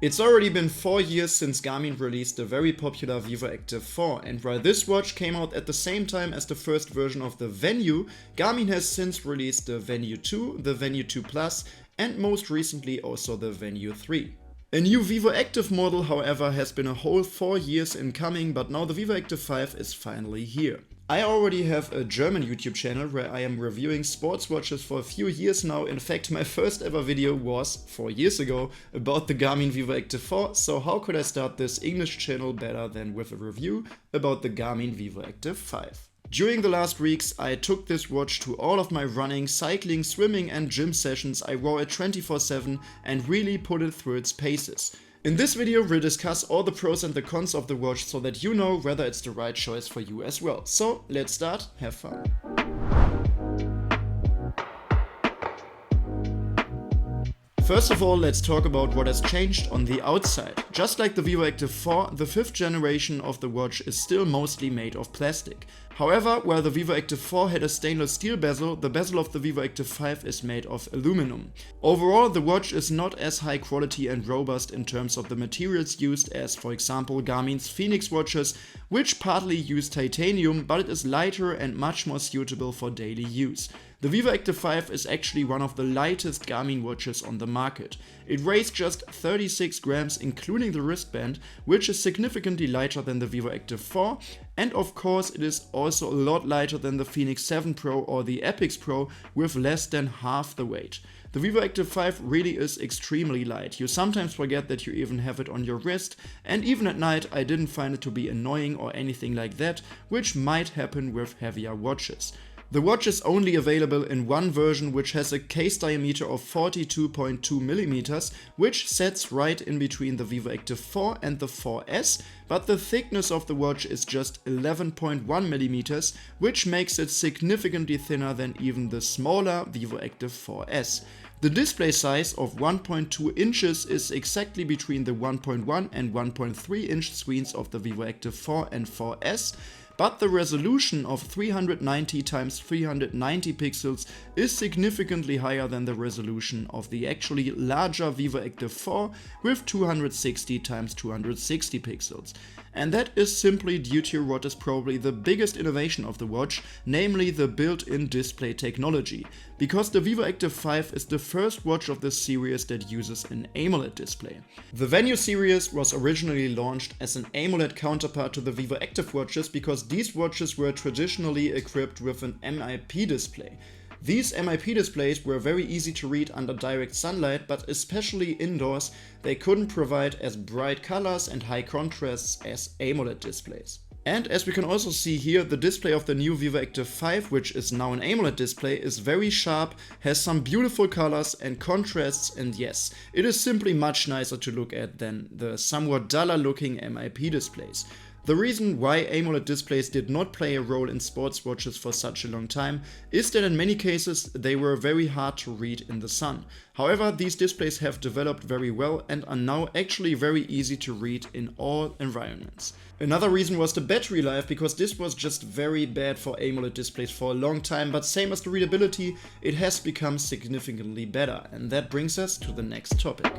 It's already been 4 years since Garmin released the very popular Vivoactive 4, and while this watch came out at the same time as the first version of the Venue, Garmin has since released the Venue 2, the Venue 2 Plus, and most recently also the Venue 3. A new Vivoactive model, however, has been a whole 4 years in coming, but now the Vivoactive 5 is finally here. I already have a German YouTube channel where I am reviewing sports watches for a few years now. In fact, my first ever video was 4 years ago about the Garmin Vivoactive 4, so how could I start this English channel better than with a review about the Garmin Vivoactive 5? During the last weeks, I took this watch to all of my running, cycling, swimming and gym sessions. I wore it 24/7 and really put it through its paces. In this video, we'll discuss all the pros and the cons of the watch so that you know whether it's the right choice for you as well. So let's start, have fun. First of all, let's talk about what has changed on the outside. Just like the Vivoactive 4, the 5th generation of the watch is still mostly made of plastic. However, while the Vivoactive 4 had a stainless steel bezel, the bezel of the Vivoactive 5 is made of aluminum. Overall, the watch is not as high quality and robust in terms of the materials used as, for example, Garmin's Phoenix watches, which partly use titanium, but it is lighter and much more suitable for daily use. The Vivoactive 5 is actually one of the lightest Garmin watches on the market. It weighs just 36 grams including the wristband, which is significantly lighter than the Vivoactive 4, and of course it is also a lot lighter than the Fenix 7 Pro or the Epix Pro with less than half the weight. The Vivoactive 5 really is extremely light. You sometimes forget that you even have it on your wrist, and even at night I didn't find it to be annoying or anything like that, which might happen with heavier watches. The watch is only available in one version, which has a case diameter of 42.2 mm, which sets right in between the Vivoactive 4 and the 4S, but the thickness of the watch is just 11.1 mm, which makes it significantly thinner than even the smaller Vivoactive 4S. The display size of 1.2 inches is exactly between the 1.1 and 1.3 inch screens of the Vivoactive 4 and 4S, but the resolution of 390 x 390 pixels is significantly higher than the resolution of the actually larger Vivoactive 4 with 260 x 260 pixels. And that is simply due to what is probably the biggest innovation of the watch, namely the built-in display technology, because the Vivoactive 5 is the first watch of this series that uses an AMOLED display. The Venue series was originally launched as an AMOLED counterpart to the Vivoactive watches because these watches were traditionally equipped with an MIP display. These MIP displays were very easy to read under direct sunlight, but especially indoors, they couldn't provide as bright colors and high contrasts as AMOLED displays. And as we can also see here, the display of the new Vivoactive 5, which is now an AMOLED display, is very sharp, has some beautiful colors and contrasts, and yes, it is simply much nicer to look at than the somewhat duller looking MIP displays. The reason why AMOLED displays did not play a role in sports watches for such a long time is that in many cases they were very hard to read in the sun. However, these displays have developed very well and are now actually very easy to read in all environments. Another reason was the battery life, because this was just very bad for AMOLED displays for a long time, but same as the readability, it has become significantly better. And that brings us to the next topic.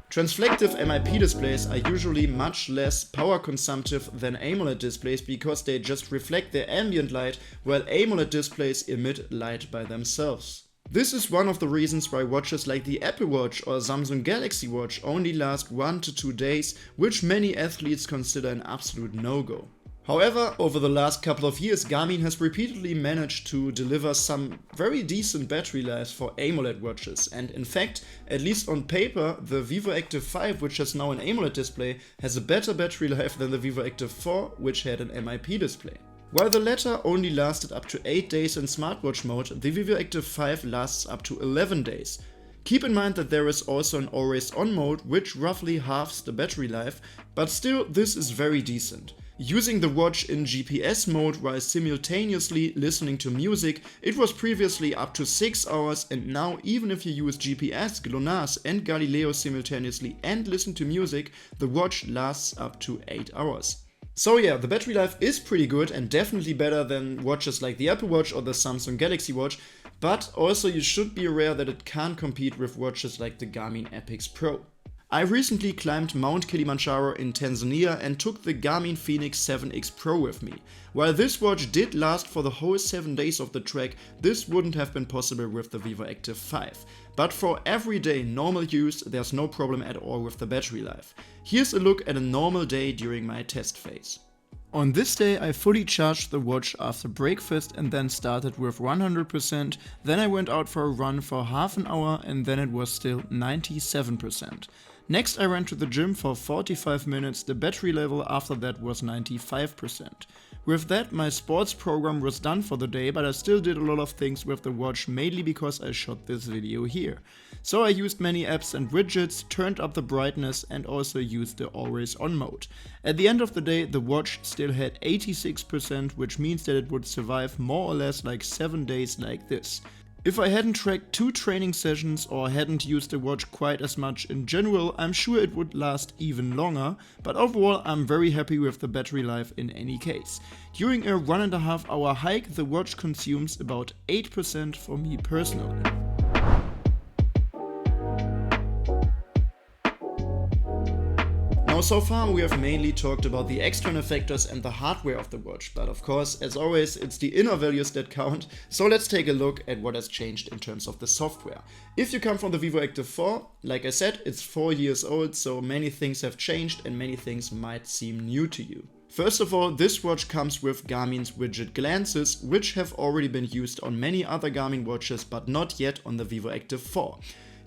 Transflective MIP displays are usually much less power consumptive than AMOLED displays because they just reflect their ambient light, while AMOLED displays emit light by themselves. This is one of the reasons why watches like the Apple Watch or Samsung Galaxy Watch only last 1 to 2 days, which many athletes consider an absolute no-go. However, over the last couple of years, Garmin has repeatedly managed to deliver some very decent battery lives for AMOLED watches, and in fact, at least on paper, the Vivoactive 5, which has now an AMOLED display, has a better battery life than the Vivoactive 4, which had an MIP display. While the latter only lasted up to 8 days in smartwatch mode, the Vivoactive 5 lasts up to 11 days. Keep in mind that there is also an always on mode, which roughly halves the battery life, but still this is very decent. Using the watch in GPS mode while simultaneously listening to music, it was previously up to 6 hours, and now even if you use GPS, GLONASS and Galileo simultaneously and listen to music, the watch lasts up to 8 hours. So yeah, the battery life is pretty good and definitely better than watches like the Apple Watch or the Samsung Galaxy Watch, But also you should be aware that it can't compete with watches like the Garmin Epix Pro. I recently climbed Mount Kilimanjaro in Tanzania and took the Garmin Fenix 7X Pro with me. While this watch did last for the whole 7 days of the trek, this wouldn't have been possible with the Vivoactive 5. But for everyday normal use, there's no problem at all with the battery life. Here's a look at a normal day during my test phase. On this day I fully charged the watch after breakfast and then started with 100%, then I went out for a run for half an hour and then it was still 97%. Next I ran to the gym for 45 minutes, the battery level after that was 95%. With that my sports program was done for the day, but I still did a lot of things with the watch, mainly because I shot this video here. So I used many apps and widgets, turned up the brightness and also used the always on mode. At the end of the day the watch still had 86%, which means that it would survive more or less like 7 days like this. If I hadn't tracked 2 training sessions or hadn't used the watch quite as much in general, I'm sure it would last even longer, but overall I'm very happy with the battery life in any case. During a 1.5 hour hike the watch consumes about 8% for me personally. Now so far we have mainly talked about the external factors and the hardware of the watch, but of course, as always, it's the inner values that count, so let's take a look at what has changed in terms of the software. If you come from the Vivoactive 4, like I said, it's 4 years old, so many things have changed and many things might seem new to you. First of all, this watch comes with Garmin's widget glances, which have already been used on many other Garmin watches, but not yet on the Vivoactive 4.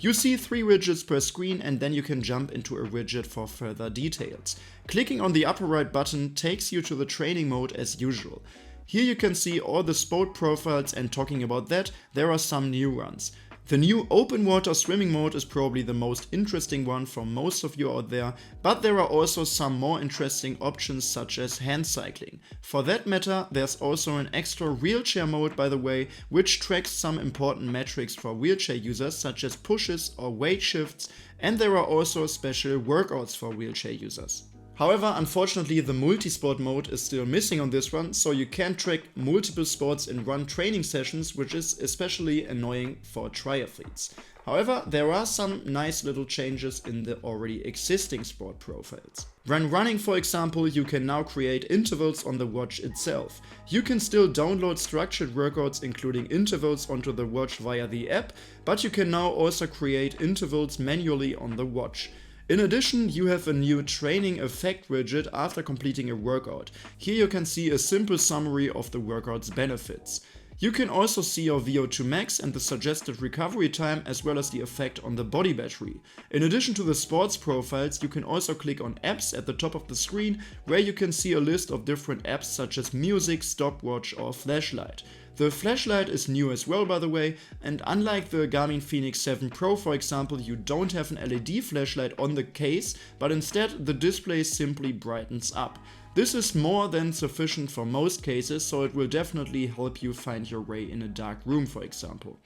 You see 3 widgets per screen and then you can jump into a widget for further details. Clicking on the upper right button takes you to the training mode as usual. Here you can see all the sport profiles, and talking about that, there are some new ones. The new open water swimming mode is probably the most interesting one for most of you out there, but there are also some more interesting options such as hand cycling. For that matter, there's also an extra wheelchair mode, by the way, which tracks some important metrics for wheelchair users such as pushes or weight shifts, and there are also special workouts for wheelchair users. However, unfortunately the multi-sport mode is still missing on this one, so you can't track multiple sports in one training sessions, which is especially annoying for triathletes. However, there are some nice little changes in the already existing sport profiles. When running, for example, you can now create intervals on the watch itself. You can still download structured workouts including intervals onto the watch via the app, but you can now also create intervals manually on the watch. In addition, you have a new training effect widget after completing a workout. Here you can see a simple summary of the workout's benefits. You can also see your VO2 max and the suggested recovery time, as well as the effect on the body battery. In addition to the sports profiles, you can also click on apps at the top of the screen, where you can see a list of different apps such as music, stopwatch or flashlight. The flashlight is new as well, by the way, and unlike the Garmin Fenix 7 Pro, for example, you don't have an LED flashlight on the case, but instead the display simply brightens up. This is more than sufficient for most cases, so it will definitely help you find your way in a dark room, for example.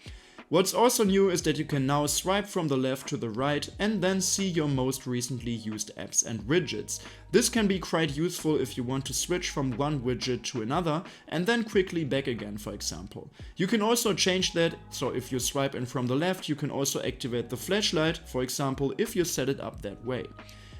What's also new is that you can now swipe from the left to the right and then see your most recently used apps and widgets. This can be quite useful if you want to switch from one widget to another and then quickly back again, for example. You can also change that, so if you swipe in from the left, you can also activate the flashlight, for example, if you set it up that way.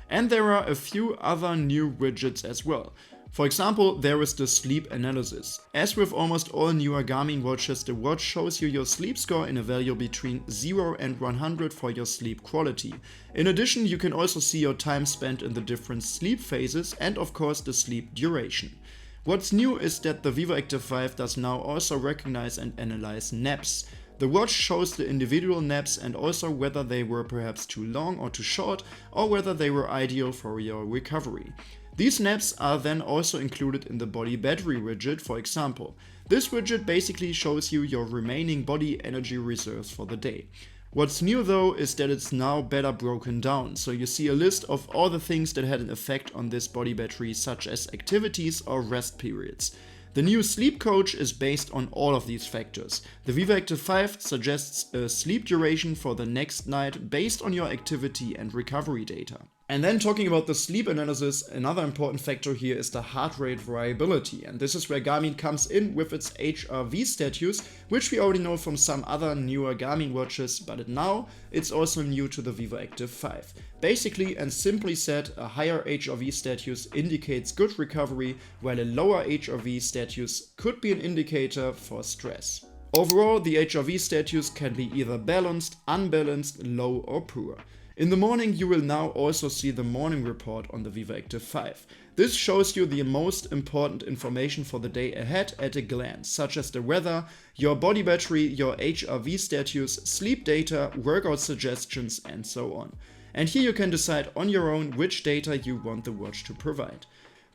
And there are a few other new widgets as well. For example, there is the sleep analysis. As with almost all newer Garmin watches, the watch shows you your sleep score in a value between 0 and 100 for your sleep quality. In addition, you can also see your time spent in the different sleep phases and of course the sleep duration. What's new is that the Vivoactive 5 does now also recognize and analyze naps. The watch shows the individual naps and also whether they were perhaps too long or too short, or whether they were ideal for your recovery. These naps are then also included in the body battery widget, for example. This widget basically shows you your remaining body energy reserves for the day. What's new though is that it's now better broken down, so you see a list of all the things that had an effect on this body battery, such as activities or rest periods. The new sleep coach is based on all of these factors. The Vivoactive 5 suggests a sleep duration for the next night based on your activity and recovery data. And then talking about the sleep analysis, another important factor here is the heart rate variability. And this is where Garmin comes in with its HRV status, which we already know from some other newer Garmin watches, but now it's also new to the Vivoactive 5. Basically and simply said, a higher HRV status indicates good recovery, while a lower HRV status could be an indicator for stress. Overall, the HRV status can be either balanced, unbalanced, low or poor. In the morning, you will now also see the morning report on the Vivoactive 5. This shows you the most important information for the day ahead at a glance, such as the weather, your body battery, your HRV status, sleep data, workout suggestions, and so on. And here you can decide on your own which data you want the watch to provide.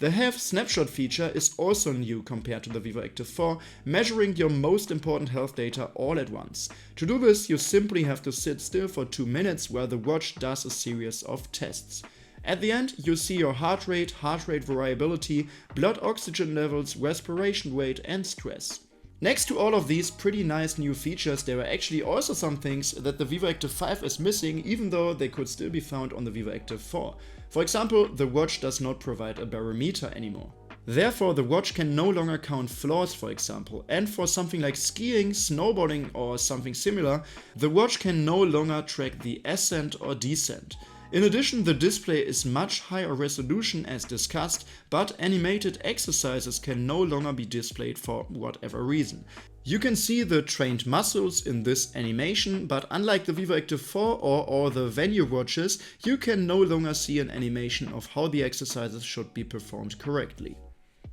The Have Snapshot feature is also new compared to the Vivoactive 4, measuring your most important health data all at once. To do this, you simply have to sit still for 2 minutes while the watch does a series of tests. At the end, you see your heart rate variability, blood oxygen levels, respiration rate, and stress. Next to all of these pretty nice new features, there are actually also some things that the Vivoactive 5 is missing, even though they could still be found on the Vivoactive 4. For example, the watch does not provide a barometer anymore. Therefore, the watch can no longer count floors, for example, and for something like skiing, snowboarding or something similar, the watch can no longer track the ascent or descent. In addition, the display is much higher resolution as discussed, but animated exercises can no longer be displayed for whatever reason. You can see the trained muscles in this animation, but unlike the Vivoactive 4 or all the Venue watches, you can no longer see an animation of how the exercises should be performed correctly.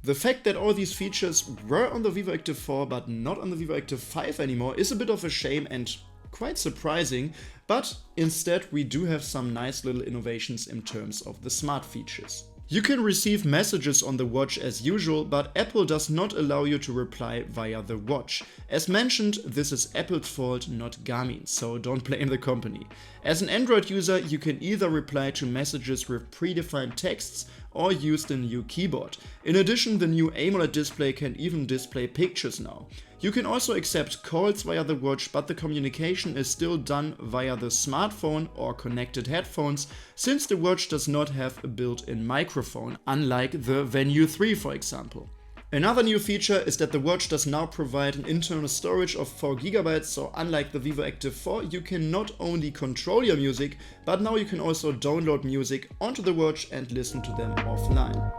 The fact that all these features were on the Vivoactive 4 but not on the Vivoactive 5 anymore is a bit of a shame and quite surprising, but instead we do have some nice little innovations in terms of the smart features. You can receive messages on the watch as usual, but Apple does not allow you to reply via the watch. As mentioned, this is Apple's fault, not Garmin, so don't blame the company. As an Android user, you can either reply to messages with predefined texts or use the new keyboard. In addition, the new AMOLED display can even display pictures now. You can also accept calls via the watch, but the communication is still done via the smartphone or connected headphones, since the watch does not have a built-in microphone, unlike the Venue 3 for example. Another new feature is that the watch does now provide an internal storage of 4 GB, so unlike the Vivoactive 4, you can not only control your music, but now you can also download music onto the watch and listen to them offline.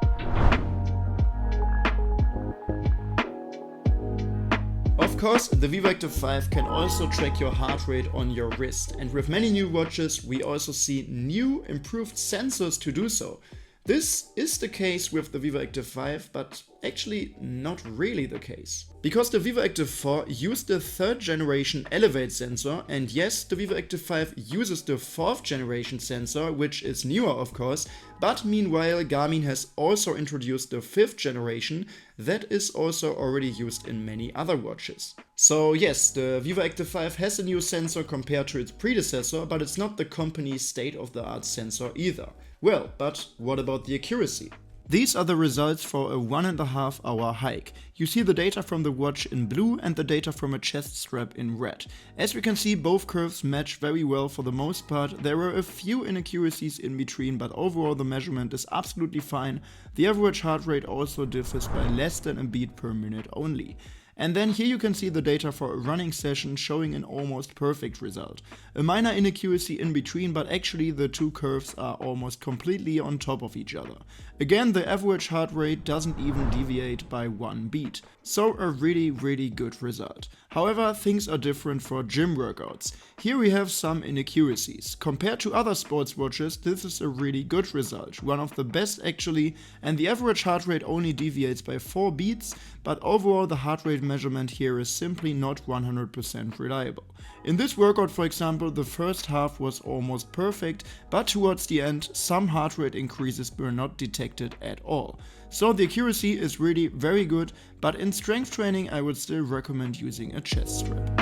Of course, the Vivoactive 5 can also track your heart rate on your wrist, and with many new watches we also see new improved sensors to do so. This is the case with the Vivoactive 5, but actually not really the case. Because the Vivoactive 4 used the 3rd generation Elevate sensor, and yes, the Vivoactive 5 uses the 4th generation sensor, which is newer of course, but meanwhile Garmin has also introduced the 5th generation that is also already used in many other watches. So yes, the Vivoactive 5 has a new sensor compared to its predecessor, but it's not the company's state-of-the-art sensor either. Well, but what about the accuracy? These are the results for a 1.5 hour hike. You see the data from the watch in blue and the data from a chest strap in red. As we can see, both curves match very well for the most part. There were a few inaccuracies in between, but overall the measurement is absolutely fine. The average heart rate also differs by less than a beat per minute only. And then here you can see the data for a running session showing an almost perfect result. A minor inaccuracy in between, but actually the two curves are almost completely on top of each other. Again, the average heart rate doesn't even deviate by 1 beat. So a really good result. However, things are different for gym workouts. Here we have some inaccuracies. Compared to other sports watches, this is a really good result, one of the best actually, and the average heart rate only deviates by 4 beats, but overall the heart rate measurement here is simply not 100% reliable. In this workout, for example, the first half was almost perfect, but towards the end some heart rate increases were not detected at all. So the accuracy is really very good, but in strength training I would still recommend using a chest strap.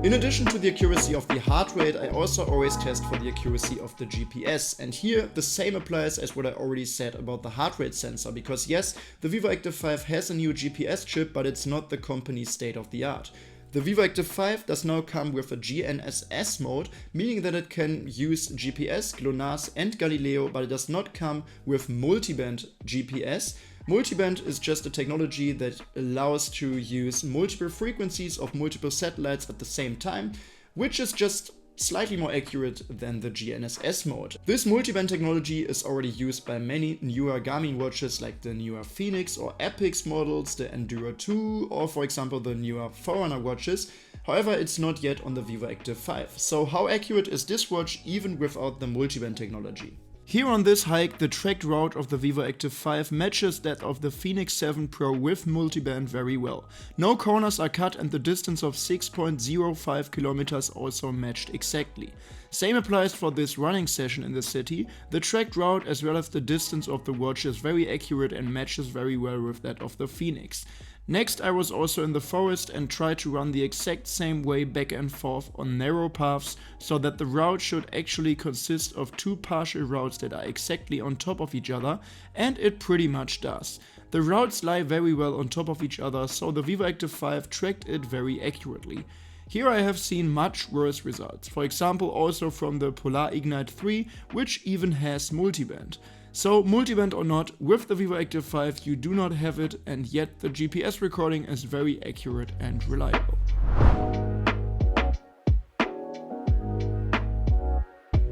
In addition to the accuracy of the heart rate, I also always test for the accuracy of the GPS, and here the same applies as what I already said about the heart rate sensor, because yes, the Vivoactive 5 has a new GPS chip, but it's not the company's state of the art. The Vivoactive 5 does now come with a GNSS mode, meaning that it can use GPS, GLONASS and Galileo, but it does not come with multiband GPS. Multiband is just a technology that allows to use multiple frequencies of multiple satellites at the same time, which is just slightly more accurate than the GNSS mode. This multiband technology is already used by many newer Garmin watches like the newer Phoenix or Epix models, the Enduro 2 or for example the newer Forerunner watches. However, it's not yet on the Vivoactive 5. So how accurate is this watch even without the multiband technology? Here on this hike, the tracked route of the Vivoactive 5 matches that of the Phoenix 7 Pro with multiband very well. No corners are cut and the distance of 6.05 kilometers also matched exactly. Same applies for this running session in the city. The tracked route as well as the distance of the watch is very accurate and matches very well with that of the Phoenix. Next, I was also in the forest and tried to run the exact same way back and forth on narrow paths, so that the route should actually consist of two partial routes that are exactly on top of each other, and it pretty much does. The routes lie very well on top of each other, so the Vivoactive 5 tracked it very accurately. Here I have seen much worse results, for example also from the Polar Ignite 3, which even has multiband. So multiband or not, with the Vivoactive 5 you do not have it, and yet the GPS recording is very accurate and reliable.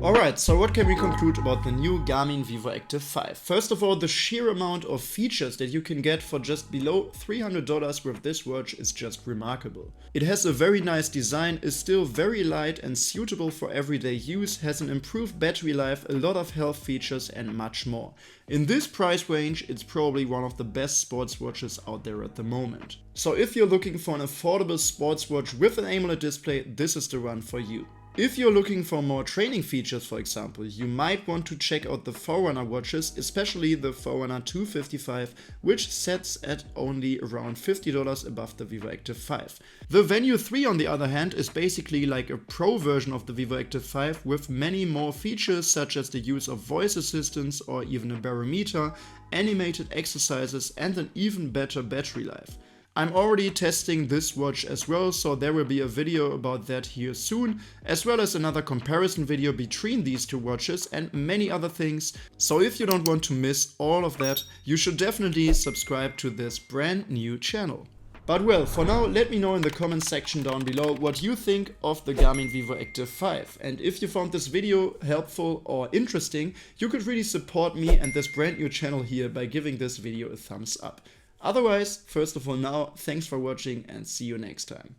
Alright, so what can we conclude about the new Garmin Vivoactive 5? First of all, the sheer amount of features that you can get for just below $300 with this watch is just remarkable. It has a very nice design, is still very light and suitable for everyday use, has an improved battery life, a lot of health features and much more. In this price range, it's probably one of the best sports watches out there at the moment. So if you're looking for an affordable sports watch with an AMOLED display, this is the one for you. If you're looking for more training features, for example, you might want to check out the Forerunner watches, especially the Forerunner 255, which sets at only around $50 above the Vivoactive 5. The Venue 3, on the other hand, is basically like a pro version of the Vivoactive 5 with many more features such as the use of voice assistance or even a barometer, animated exercises and an even better battery life. I'm already testing this watch as well, so there will be a video about that here soon, as well as another comparison video between these two watches and many other things. So if you don't want to miss all of that, you should definitely subscribe to this brand new channel. But well, for now, let me know in the comment section down below what you think of the Garmin Vivoactive 5. And if you found this video helpful or interesting, you could really support me and this brand new channel here by giving this video a thumbs up. Otherwise, first of all now, thanks for watching and see you next time.